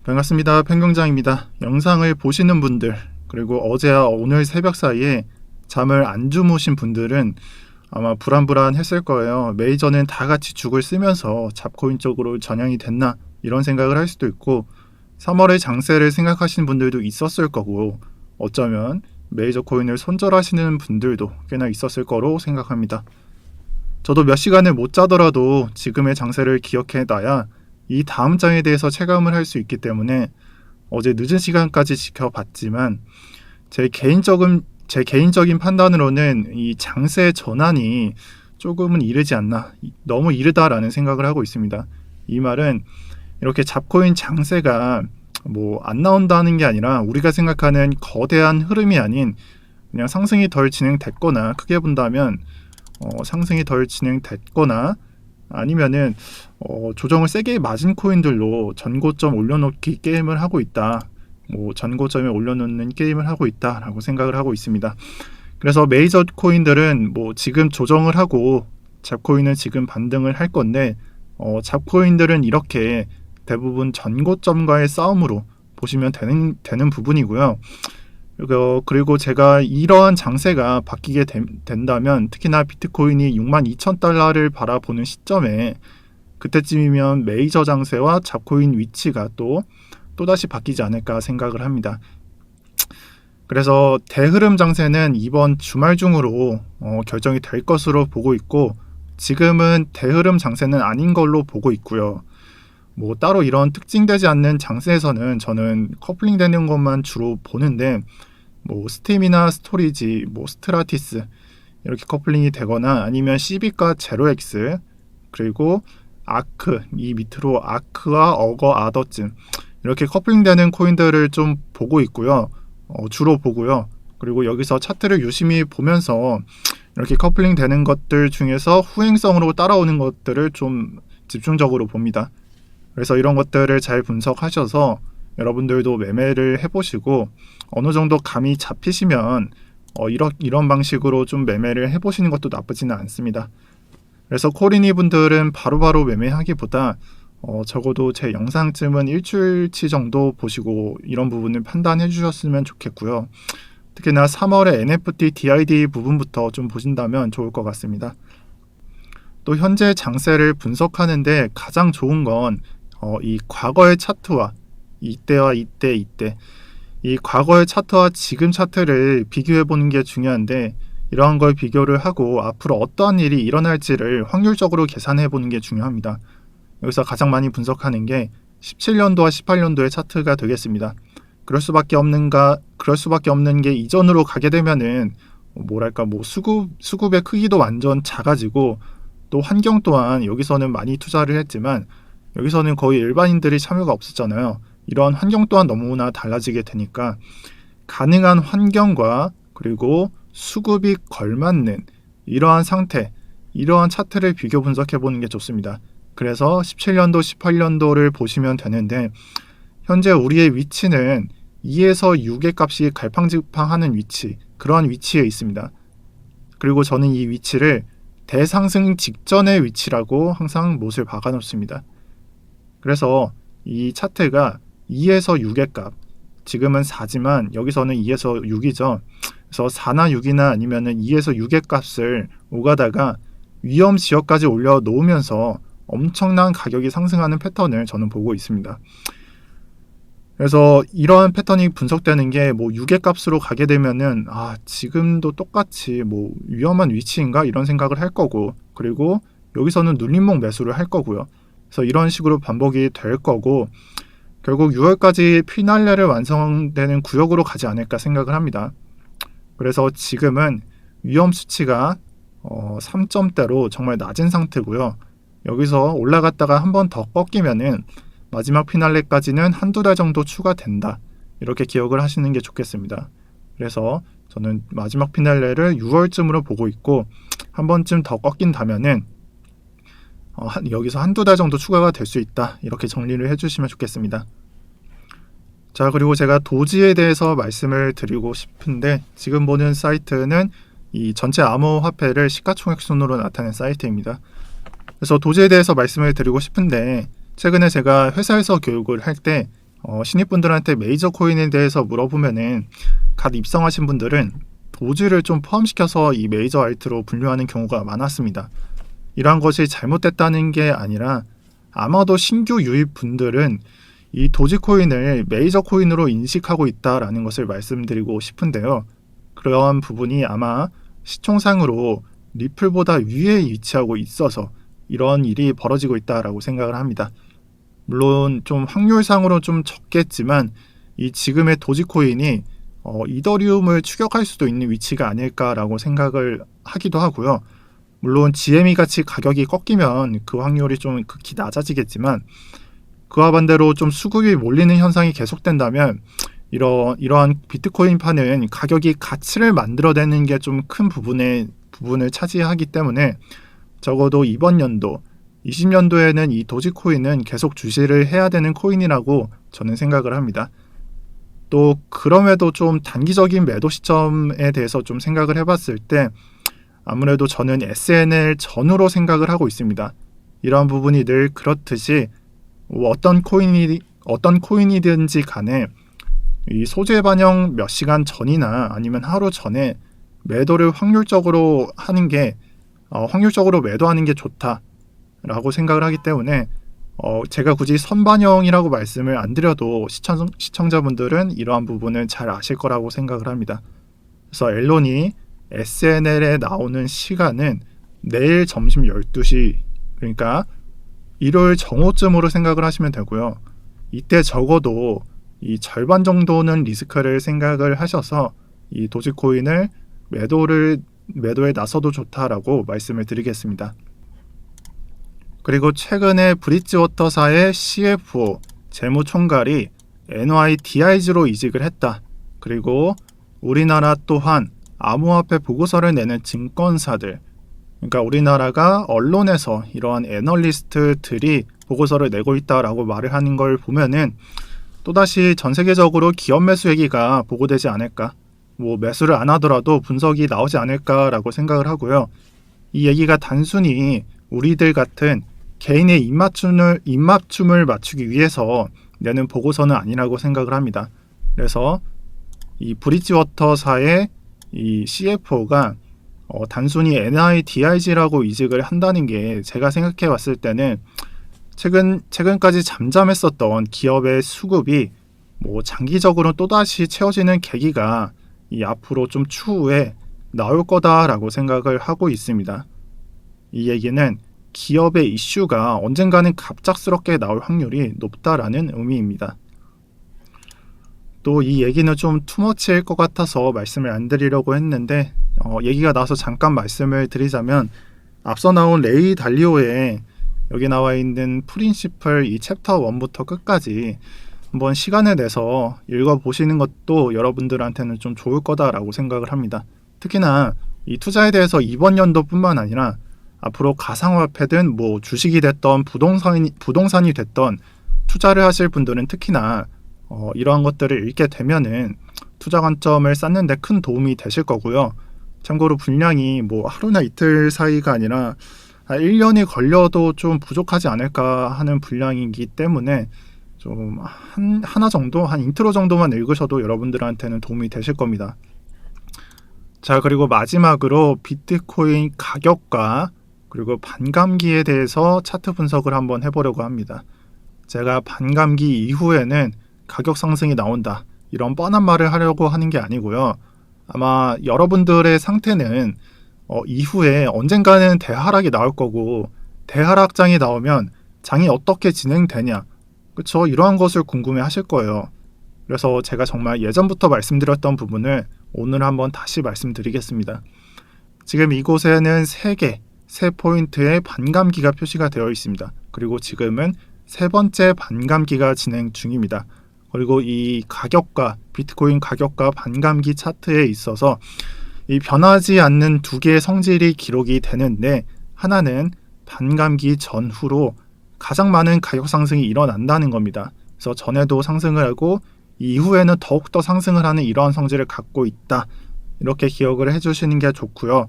반갑습니다. pen경장입니다. 영상을 보시는 분들, 그리고 어제와 오늘 새벽 사이에 잠을 안 주무신 분들은 아마 불안불안했을 거예요. 메이저는 다 같이 죽을 쓰면서 잡코인 쪽으로 전향이 됐나 이런 생각을 할 수도 있고, 3월의 장세를 생각하시는 분들도 있었을 거고, 어쩌면 메이저 코인을 손절하시는 분들도 꽤나 있었을 거로 생각합니다. 저도 몇 시간을 못 자더라도 지금의 장세를 기억해놔야 이 다음 장에 대해서 체감을 할 수 있기 때문에 어제 늦은 시간까지 지켜봤지만, 제 개인적인 판단으로는 이 장세 전환이 조금은 이르지 않나, 너무 이르다라는 생각을 하고 있습니다. 이 말은 이렇게 잡코인 장세가 뭐 안 나온다는 게 아니라, 우리가 생각하는 거대한 흐름이 아닌 그냥 상승이 덜 진행됐거나, 크게 본다면 상승이 덜 진행됐거나, 아니면은 조정을 세게 맞은 코인들로 전고점 올려놓기 게임을 하고 있다, 전고점에 올려놓는 게임을 하고 있다라고 생각을 하고 있습니다. 그래서 메이저 코인들은 지금 조정을 하고 잡코인은 지금 반등을 할 건데, 잡코인들은 이렇게 대부분 전고점과의 싸움으로 보시면 되는 부분이고요. 그리고 제가 이러한 장세가 바뀌게 된다면, 특히나 비트코인이 62,000달러를 바라보는 시점에, 그때쯤이면 메이저 장세와 잡코인 위치가 또다시 바뀌지 않을까 생각을 합니다. 그래서 대흐름 장세는 이번 주말 중으로 결정이 될 것으로 보고 있고, 지금은 대흐름 장세는 아닌 걸로 보고 있고요. 따로 이런 특징되지 않는 장세에서는 저는 커플링 되는 것만 주로 보는데, 스팀이나 스토리지, 스트라티스 이렇게 커플링이 되거나, 아니면 CB가 제로엑스, 그리고 아크, 이 밑으로 아크와 어거 아더쯤 이렇게 커플링 되는 코인들을 좀 보고 있고요. 주로 보고요. 그리고 여기서 차트를 유심히 보면서 이렇게 커플링 되는 것들 중에서 후행성으로 따라오는 것들을 좀 집중적으로 봅니다. 그래서 이런 것들을 잘 분석하셔서 여러분들도 매매를 해보시고, 어느 정도 감이 잡히시면 이런 방식으로 좀 매매를 해보시는 것도 나쁘지는 않습니다. 그래서 코리니 분들은 바로바로 매매하기보다 적어도 제 영상쯤은 일주일치 정도 보시고 이런 부분을 판단해 주셨으면 좋겠고요. 특히나 3월에 NFT, DID 부분부터 좀 보신다면 좋을 것 같습니다. 또 현재 장세를 분석하는데 가장 좋은 건 이 과거의 차트와 이때, 이 과거의 차트와 지금 차트를 비교해 보는 게 중요한데, 이러한 걸 비교를 하고 앞으로 어떠한 일이 일어날지를 확률적으로 계산해 보는 게 중요합니다. 여기서 가장 많이 분석하는 게 17년도와 18년도의 차트가 되겠습니다. 그럴 수밖에 없는 게, 이전으로 가게 되면은 수급의 크기도 완전 작아지고, 또 환경 또한 여기서는 많이 투자를 했지만 여기서는 거의 일반인들이 참여가 없었잖아요. 이러한 환경 또한 너무나 달라지게 되니까, 가능한 환경과 그리고 수급이 걸맞는 이러한 상태, 이러한 차트를 비교 분석해 보는 게 좋습니다. 그래서 17년도, 18년도를 보시면 되는데, 현재 우리의 위치는 2에서 6의 값이 갈팡질팡하는 위치, 그러한 위치에 있습니다. 그리고 저는 이 위치를 대상승 직전의 위치라고 항상 못을 박아 놓습니다. 그래서 이 차트가 2에서 6의 값, 지금은 4지만 여기서는 2에서 6이죠. 그래서 4나 6이나 아니면은 2에서 6의 값을 오가다가 위험 지역까지 올려놓으면서 엄청난 가격이 상승하는 패턴을 저는 보고 있습니다. 그래서 이러한 패턴이 분석되는 게 6의 값으로 가게 되면은 지금도 똑같이 위험한 위치인가 이런 생각을 할 거고, 그리고 여기서는 눌림목 매수를 할 거고요. 그래서 이런 식으로 반복이 될 거고, 결국 6월까지 피날레를 완성되는 구역으로 가지 않을까 생각을 합니다. 그래서 지금은 위험 수치가 3점대로 정말 낮은 상태고요. 여기서 올라갔다가 한 번 더 꺾이면은 마지막 피날레까지는 한두 달 정도 추가된다, 이렇게 기억을 하시는 게 좋겠습니다. 그래서 저는 마지막 피날레를 6월쯤으로 보고 있고, 한 번쯤 더 꺾인다면은 여기서 한두 달 정도 추가가 될 수 있다, 이렇게 정리를 해주시면 좋겠습니다. 자, 그리고 제가 도지에 대해서 말씀을 드리고 싶은데, 지금 보는 사이트는 이 전체 암호화폐를 시가총액 순으로 나타낸 사이트입니다. 그래서 도지에 대해서 말씀을 드리고 싶은데, 최근에 제가 회사에서 교육을 할 때 신입분들한테 메이저 코인에 대해서 물어보면은 갓 입성하신 분들은 도지를 좀 포함시켜서 이 메이저 알트로 분류하는 경우가 많았습니다. 이러한 것이 잘못됐다는 게 아니라 아마도 신규 유입 분들은 이 도지코인을 메이저 코인으로 인식하고 있다라는 것을 말씀드리고 싶은데요. 그러한 부분이 아마 시총상으로 리플보다 위에 위치하고 있어서 이런 일이 벌어지고 있다라고 생각을 합니다. 물론 좀 확률상으로 좀 적겠지만 이 지금의 도지코인이 이더리움을 추격할 수도 있는 위치가 아닐까라고 생각을 하기도 하고요. 물론 GME 같이 가격이 꺾이면 그 확률이 좀 극히 낮아지겠지만 그와 반대로 좀 수급이 몰리는 현상이 계속된다면 이러한 비트코인판은 가격이 가치를 만들어내는 게 좀 큰 부분을 차지하기 때문에 적어도 이번 연도 20년도에는 이 도지코인은 계속 주시를 해야 되는 코인이라고 저는 생각을 합니다. 또 그럼에도 좀 단기적인 매도 시점에 대해서 좀 생각을 해봤을 때 아무래도 저는 SNL 전후로 생각을 하고 있습니다. 이러한 부분이 늘 그렇듯이 어떤 코인이든지 간에 이 소재 반영 몇 시간 전이나 아니면 하루 전에 매도를 확률적으로 매도하는 게 좋다라고 생각을 하기 때문에 제가 굳이 선반영이라고 말씀을 안 드려도 시청자분들은 이러한 부분을 잘 아실 거라고 생각을 합니다. 그래서 앨런이 SNL에 나오는 시간은 내일 점심 12시, 그러니까 일요일 정오쯤으로 생각을 하시면 되고요. 이때 적어도 이 절반 정도는 리스크를 생각을 하셔서 이 도지코인을 매도에 나서도 좋다라고 말씀을 드리겠습니다. 그리고 최근에 브릿지워터사의 CFO 재무총괄이 NYDIG로 이직을 했다. 그리고 우리나라 또한 암호화폐 보고서를 내는 증권사들, 그러니까 우리나라가 언론에서 이러한 애널리스트들이 보고서를 내고 있다라고 말을 하는 걸 보면은 또다시 전 세계적으로 기업 매수 얘기가 보고되지 않을까, 매수를 안 하더라도 분석이 나오지 않을까라고 생각을 하고요. 이 얘기가 단순히 우리들 같은 개인의 입맞춤을 맞추기 위해서 내는 보고서는 아니라고 생각을 합니다. 그래서 이 브릿지워터사의 이 CFO가 단순히 NYDIG라고 이직을 한다는 게 제가 생각해 봤을 때는 최근까지 잠잠했었던 기업의 수급이 장기적으로 또다시 채워지는 계기가 이 앞으로 좀 추후에 나올 거다라고 생각을 하고 있습니다. 이 얘기는 기업의 이슈가 언젠가는 갑작스럽게 나올 확률이 높다라는 의미입니다. 또 이 얘기는 좀 투머치일 것 같아서 말씀을 안 드리려고 했는데 얘기가 나와서 잠깐 말씀을 드리자면 앞서 나온 레이 달리오의 여기 나와 있는 프린시플 이 챕터 1부터 끝까지 한번 시간을 내서 읽어보시는 것도 여러분들한테는 좀 좋을 거다라고 생각을 합니다. 특히나 이 투자에 대해서 이번 연도뿐만 아니라 앞으로 가상화폐든 주식이 됐던 부동산이 됐던 투자를 하실 분들은 특히나 이러한 것들을 읽게 되면은 투자 관점을 쌓는 데 큰 도움이 되실 거고요. 참고로 분량이 하루나 이틀 사이가 아니라 1년이 걸려도 좀 부족하지 않을까 하는 분량이기 때문에 좀 하나 정도, 한 인트로 정도만 읽으셔도 여러분들한테는 도움이 되실 겁니다. 자, 그리고 마지막으로 비트코인 가격과 그리고 반감기에 대해서 차트 분석을 한번 해보려고 합니다. 제가 반감기 이후에는 가격 상승이 나온다, 이런 뻔한 말을 하려고 하는 게 아니고요. 아마 여러분들의 상태는 이후에 언젠가는 대하락이 나올 거고, 대하락장이 나오면 장이 어떻게 진행되냐, 그쵸? 이러한 것을 궁금해 하실 거예요. 그래서 제가 정말 예전부터 말씀드렸던 부분을 오늘 한번 다시 말씀드리겠습니다. 지금 이곳에는 3포인트의 반감기가 표시가 되어 있습니다. 그리고 지금은 3번째 반감기가 진행 중입니다. 그리고 이 가격과 비트코인 가격과 반감기 차트에 있어서 이 변하지 않는 두 개의 성질이 기록이 되는데, 하나는 반감기 전후로 가장 많은 가격 상승이 일어난다는 겁니다. 그래서 전에도 상승을 하고 이후에는 더욱더 상승을 하는 이러한 성질을 갖고 있다, 이렇게 기억을 해주시는 게 좋고요.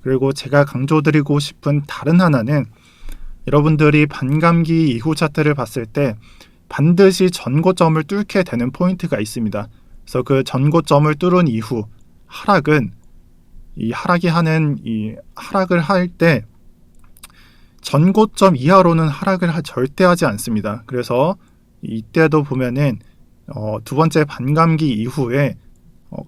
그리고 제가 강조드리고 싶은 다른 하나는 여러분들이 반감기 이후 차트를 봤을 때 반드시 전고점을 뚫게 되는 포인트가 있습니다. 그래서 그 전고점을 뚫은 이후 하락은 이 하락을 할 때 전고점 이하로는 하락을 절대 하지 않습니다. 그래서 이때도 보면은 두 번째 반감기 이후에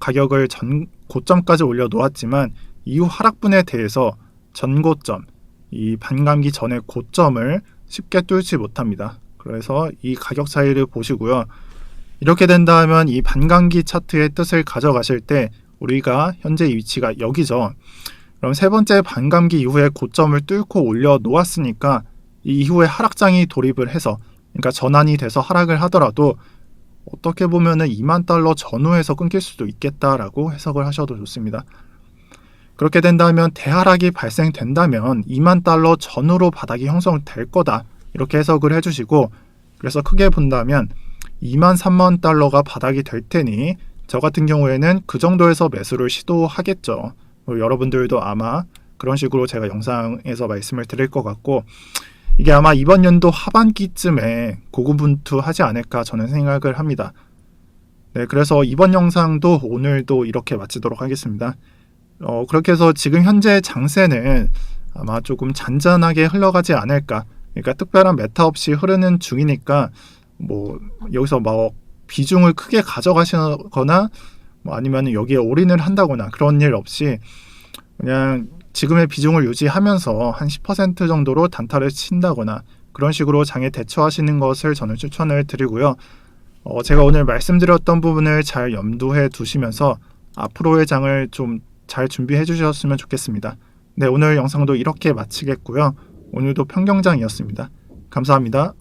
가격을 전 고점까지 올려 놓았지만 이후 하락분에 대해서 전고점, 이 반감기 전의 고점을 쉽게 뚫지 못합니다. 그래서 이 가격 차이를 보시고요. 이렇게 된다면 이 반감기 차트의 뜻을 가져가실 때 우리가 현재 위치가 여기죠. 그럼 세 번째 반감기 이후에 고점을 뚫고 올려 놓았으니까 이 이후에 하락장이 돌입을 해서, 그러니까 전환이 돼서 하락을 하더라도 어떻게 보면은 2만 달러 전후에서 끊길 수도 있겠다라고 해석을 하셔도 좋습니다. 그렇게 된다면 대하락이 발생된다면 2만 달러 전후로 바닥이 형성될 거다, 이렇게 해석을 해주시고, 그래서 크게 본다면 2만 3만 달러가 바닥이 될 테니 저 같은 경우에는 그 정도에서 매수를 시도하겠죠. 여러분들도 아마 그런 식으로 제가 영상에서 말씀을 드릴 것 같고, 이게 아마 이번 연도 하반기쯤에 고군분투하지 않을까 저는 생각을 합니다. 네, 그래서 이번 영상도 오늘도 이렇게 마치도록 하겠습니다. 그렇게 해서 지금 현재 장세는 아마 조금 잔잔하게 흘러가지 않을까. 그러니까 특별한 메타 없이 흐르는 중이니까 여기서 비중을 크게 가져가시거나 아니면 여기에 올인을 한다거나 그런 일 없이 그냥 지금의 비중을 유지하면서 한 10% 정도로 단타를 친다거나 그런 식으로 장에 대처하시는 것을 저는 추천을 드리고요. 제가 오늘 말씀드렸던 부분을 잘 염두해 두시면서 앞으로의 장을 좀 잘 준비해 주셨으면 좋겠습니다. 네, 오늘 영상도 이렇게 마치겠고요. 오늘도 평경장이었습니다. 감사합니다.